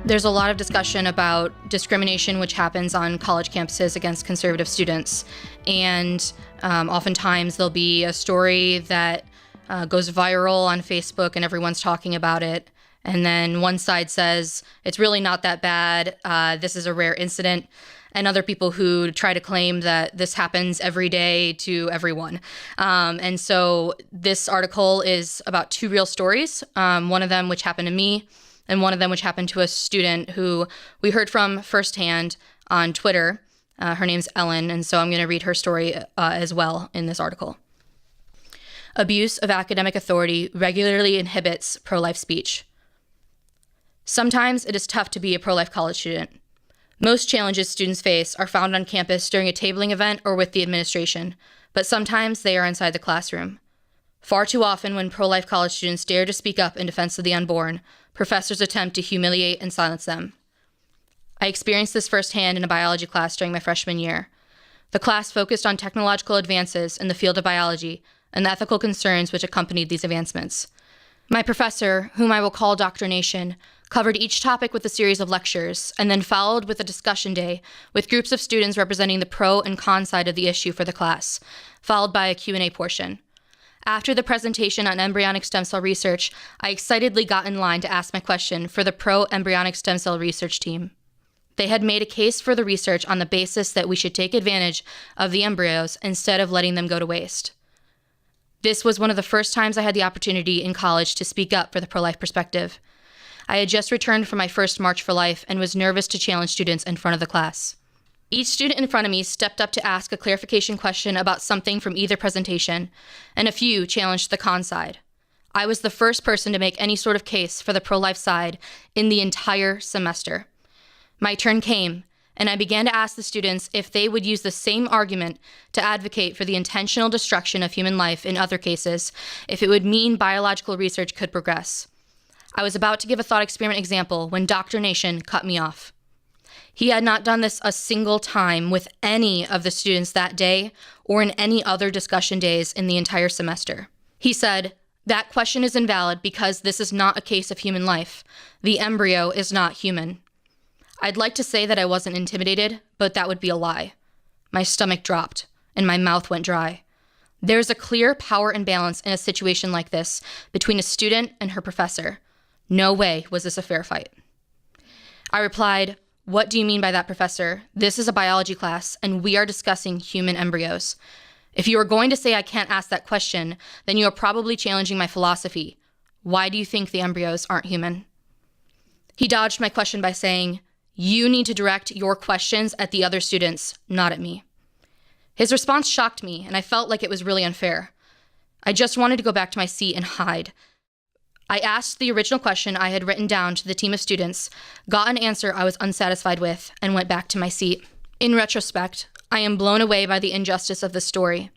There's a lot of discussion about discrimination which happens on college campuses against conservative students. And oftentimes there'll be a story that goes viral on Facebook and everyone's talking about it. And then one side says, it's really not that bad. This is a rare incident. And other people who try to claim that this happens every day to everyone. And so this article is about two real stories, one of them which happened to me, and one of them which happened to a student who we heard from firsthand on Twitter. Her name's Ellen, and so I'm going to read her story as well in this article. Abuse of academic authority regularly inhibits pro-life speech. Sometimes it is tough to be a pro-life college student. Most challenges students face are found on campus during a tabling event or with the administration, but sometimes they are inside the classroom. Far too often, when pro-life college students dare to speak up in defense of the unborn, professors attempt to humiliate and silence them. I experienced this firsthand in a biology class during my freshman year. The class focused on technological advances in the field of biology and the ethical concerns which accompanied these advancements. My professor, whom I will call Dr. Nation, covered each topic with a series of lectures, and then followed with a discussion day with groups of students representing the pro and con side of the issue for the class, followed by a Q&A portion. After the presentation on embryonic stem cell research, I excitedly got in line to ask my question for the pro-embryonic stem cell research team. They had made a case for the research on the basis that we should take advantage of the embryos instead of letting them go to waste. This was one of the first times I had the opportunity in college to speak up for the pro-life perspective. I had just returned from my first March for Life and was nervous to challenge students in front of the class. Each student in front of me stepped up to ask a clarification question about something from either presentation, and a few challenged the con side. I was the first person to make any sort of case for the pro-life side in the entire semester. My turn came, and I began to ask the students if they would use the same argument to advocate for the intentional destruction of human life in other cases, if it would mean biological research could progress. I was about to give a thought experiment example when Dr. Nation cut me off. He had not done this a single time with any of the students that day or in any other discussion days in the entire semester. He said, "That question is invalid because this is not a case of human life. The embryo is not human." I'd like to say that I wasn't intimidated, but that would be a lie. My stomach dropped and my mouth went dry. There's a clear power imbalance in a situation like this between a student and her professor. No way was this a fair fight. I replied, "What do you mean by that, Professor? This is a biology class, and we are discussing human embryos. If you are going to say I can't ask that question, then you are probably challenging my philosophy. Why do you think the embryos aren't human?" He dodged my question by saying, "You need to direct your questions at the other students, not at me." His response shocked me, and I felt like it was really unfair. I just wanted to go back to my seat and hide. I asked the original question I had written down to the team of students, got an answer I was unsatisfied with, and went back to my seat. In retrospect, I am blown away by the injustice of this story.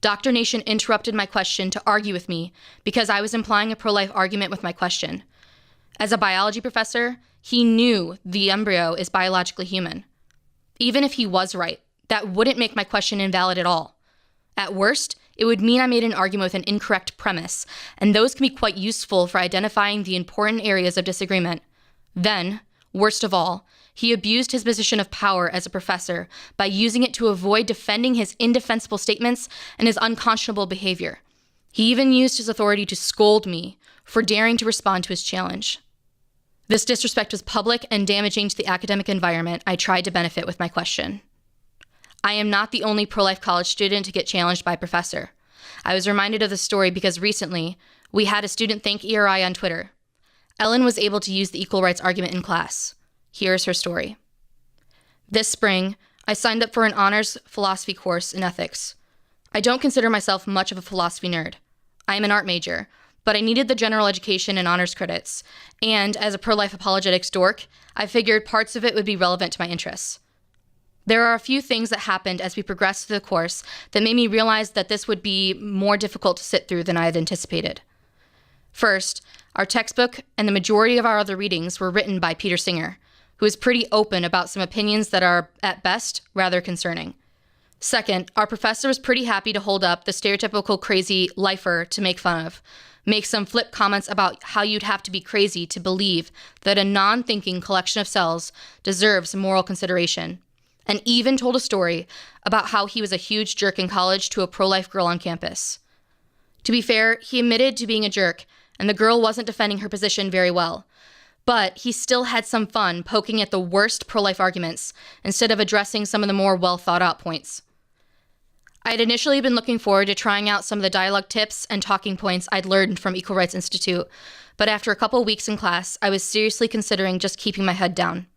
Dr. Nation interrupted my question to argue with me because I was implying a pro-life argument with my question. As a biology professor, he knew the embryo is biologically human. Even if he was right, that wouldn't make my question invalid at all. At worst, it would mean I made an argument with an incorrect premise, and those can be quite useful for identifying the important areas of disagreement. Then, worst of all, he abused his position of power as a professor by using it to avoid defending his indefensible statements and his unconscionable behavior. He even used his authority to scold me for daring to respond to his challenge. This disrespect was public and damaging to the academic environment I tried to benefit with my question. I am not the only pro-life college student to get challenged by a professor. I was reminded of this story because recently, we had a student thank ERI on Twitter. Ellen was able to use the equal rights argument in class. Here's her story. This spring, I signed up for an honors philosophy course in ethics. I don't consider myself much of a philosophy nerd. I am an art major, but I needed the general education and honors credits, and as a pro-life apologetics dork, I figured parts of it would be relevant to my interests. There are a few things that happened as we progressed through the course that made me realize that this would be more difficult to sit through than I had anticipated. First, our textbook and the majority of our other readings were written by Peter Singer, who is pretty open about some opinions that are, at best, rather concerning. Second, our professor was pretty happy to hold up the stereotypical crazy lifer to make fun of, make some flip comments about how you'd have to be crazy to believe that a non-thinking collection of cells deserves moral consideration, and even told a story about how he was a huge jerk in college to a pro-life girl on campus. To be fair, he admitted to being a jerk, and the girl wasn't defending her position very well, but he still had some fun poking at the worst pro-life arguments instead of addressing some of the more well-thought-out points. I had initially been looking forward to trying out some of the dialogue tips and talking points I'd learned from Equal Rights Institute, but after a couple weeks in class, I was seriously considering just keeping my head down.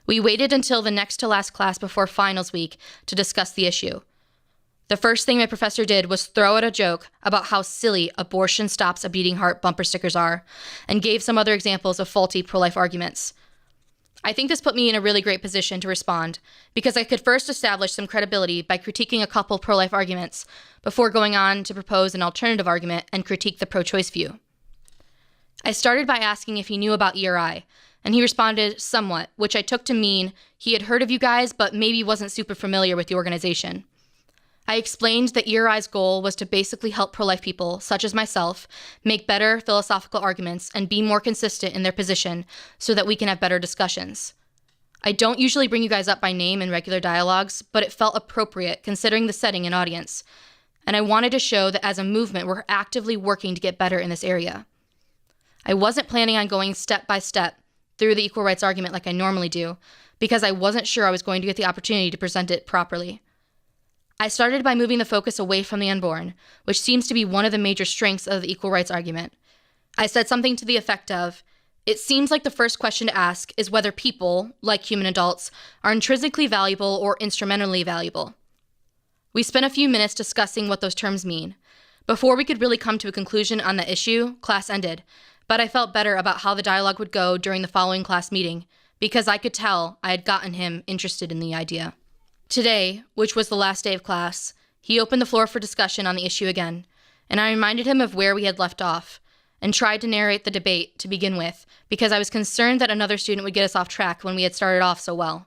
We waited until the next to last class before finals week to discuss the issue. The first thing my professor did was throw out a joke about how silly abortion stops a beating heart bumper stickers are, and gave some other examples of faulty pro-life arguments. I think this put me in a really great position to respond, because I could first establish some credibility by critiquing a couple pro-life arguments before going on to propose an alternative argument and critique the pro-choice view. I started by asking if he knew about ERI, and he responded somewhat, which I took to mean he had heard of you guys but maybe wasn't super familiar with the organization. I explained that ERI's goal was to basically help pro-life people, such as myself, make better philosophical arguments and be more consistent in their position so that we can have better discussions. I don't usually bring you guys up by name in regular dialogues, but it felt appropriate considering the setting and audience, and I wanted to show that as a movement we're actively working to get better in this area. I wasn't planning on going step by step through the equal rights argument like I normally do, because I wasn't sure I was going to get the opportunity to present it properly. I started by moving the focus away from the unborn, which seems to be one of the major strengths of the equal rights argument. I said something to the effect of, it seems like the first question to ask is whether people, like human adults, are intrinsically valuable or instrumentally valuable. We spent a few minutes discussing what those terms mean. Before we could really come to a conclusion on the issue, class ended, but I felt better about how the dialogue would go during the following class meeting, because I could tell I had gotten him interested in the idea. Today, which was the last day of class, he opened the floor for discussion on the issue again, and I reminded him of where we had left off, and tried to narrate the debate to begin with, because I was concerned that another student would get us off track when we had started off so well.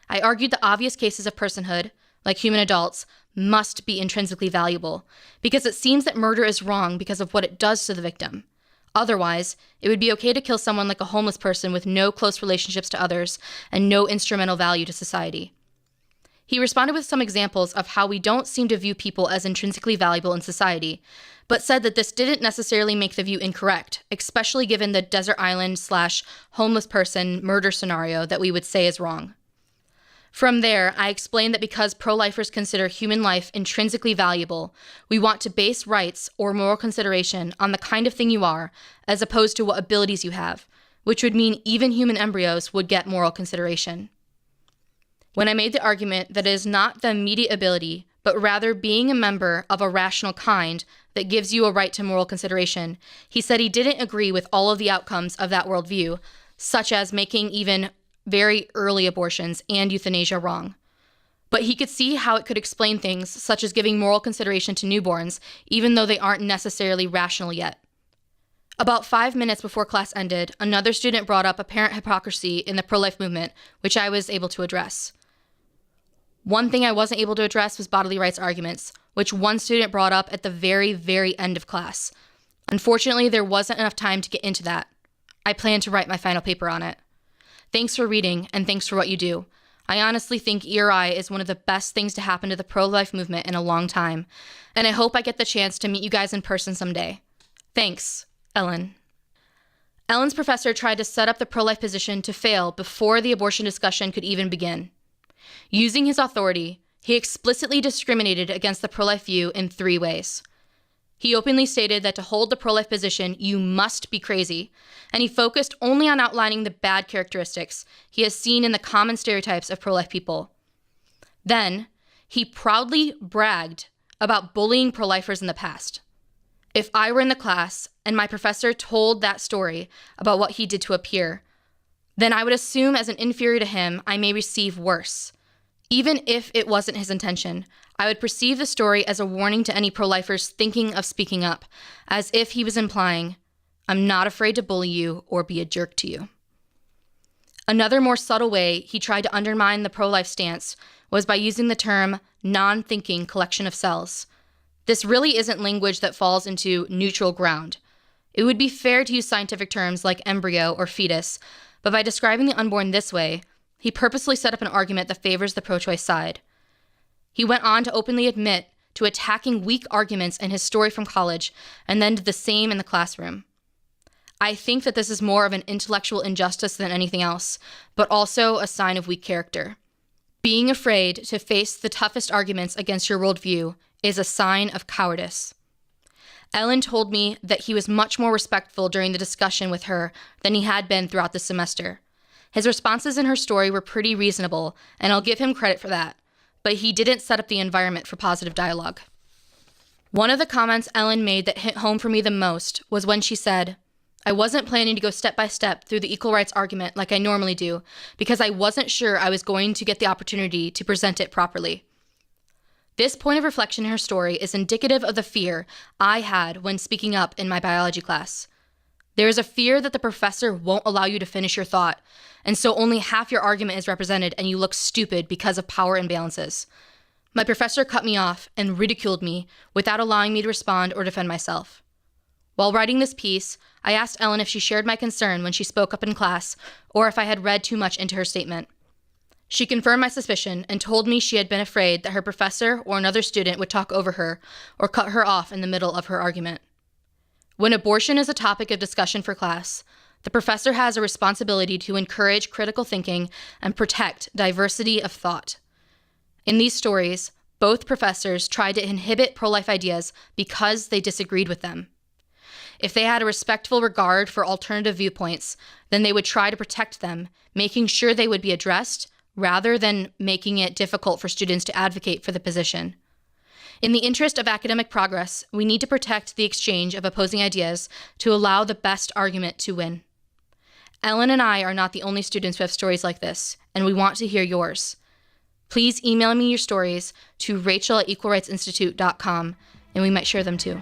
I argued the obvious cases of personhood, like human adults, must be intrinsically valuable, because it seems that murder is wrong because of what it does to the victim. Otherwise, it would be okay to kill someone like a homeless person with no close relationships to others and no instrumental value to society. He responded with some examples of how we don't seem to view people as intrinsically valuable in society, but said that this didn't necessarily make the view incorrect, especially given the desert island/homeless person murder scenario that we would say is wrong. From there, I explained that because pro-lifers consider human life intrinsically valuable, we want to base rights or moral consideration on the kind of thing you are, as opposed to what abilities you have, which would mean even human embryos would get moral consideration. When I made the argument that it is not the immediate ability, but rather being a member of a rational kind that gives you a right to moral consideration, he said he didn't agree with all of the outcomes of that worldview, such as making even very early abortions and euthanasia wrong. But he could see how it could explain things such as giving moral consideration to newborns, even though they aren't necessarily rational yet. About 5 minutes before class ended, another student brought up apparent hypocrisy in the pro-life movement, which I was able to address. One thing I wasn't able to address was bodily rights arguments, which one student brought up at the very, very end of class. Unfortunately, there wasn't enough time to get into that. I plan to write my final paper on it. Thanks for reading, and thanks for what you do. I honestly think ERI is one of the best things to happen to the pro-life movement in a long time, and I hope I get the chance to meet you guys in person someday. Thanks, Ellen. Ellen's professor tried to set up the pro-life position to fail before the abortion discussion could even begin. Using his authority, he explicitly discriminated against the pro-life view in 3 ways. He openly stated that to hold the pro-life position, you must be crazy, and he focused only on outlining the bad characteristics he has seen in the common stereotypes of pro-life people. Then, he proudly bragged about bullying pro-lifers in the past. If I were in the class and my professor told that story about what he did to a peer, then I would assume as an inferior to him, I may receive worse. Even if it wasn't his intention, I would perceive the story as a warning to any pro-lifers thinking of speaking up, as if he was implying, I'm not afraid to bully you or be a jerk to you. Another more subtle way he tried to undermine the pro-life stance was by using the term non-thinking collection of cells. This really isn't language that falls into neutral ground. It would be fair to use scientific terms like embryo or fetus, but by describing the unborn this way, he purposely set up an argument that favors the pro-choice side. He went on to openly admit to attacking weak arguments in his story from college, and then did the same in the classroom. I think that this is more of an intellectual injustice than anything else, but also a sign of weak character. Being afraid to face the toughest arguments against your worldview is a sign of cowardice. Ellen told me that he was much more respectful during the discussion with her than he had been throughout the semester. His responses in her story were pretty reasonable, and I'll give him credit for that, but he didn't set up the environment for positive dialogue. One of the comments Ellen made that hit home for me the most was when she said, "I wasn't planning to go step by step through the equal rights argument like I normally do, because I wasn't sure I was going to get the opportunity to present it properly." This point of reflection in her story is indicative of the fear I had when speaking up in my biology class. There is a fear that the professor won't allow you to finish your thought, and so only half your argument is represented and you look stupid because of power imbalances. My professor cut me off and ridiculed me without allowing me to respond or defend myself. While writing this piece, I asked Ellen if she shared my concern when she spoke up in class, or if I had read too much into her statement. She confirmed my suspicion and told me she had been afraid that her professor or another student would talk over her or cut her off in the middle of her argument. When abortion is a topic of discussion for class, the professor has a responsibility to encourage critical thinking and protect diversity of thought. In these stories, both professors tried to inhibit pro-life ideas because they disagreed with them. If they had a respectful regard for alternative viewpoints, then they would try to protect them, making sure they would be addressed rather than making it difficult for students to advocate for the position. In the interest of academic progress, we need to protect the exchange of opposing ideas to allow the best argument to win. Ellen and I are not the only students who have stories like this, and we want to hear yours. Please email me your stories to rachel@equalrightsinstitute.com, and we might share them too.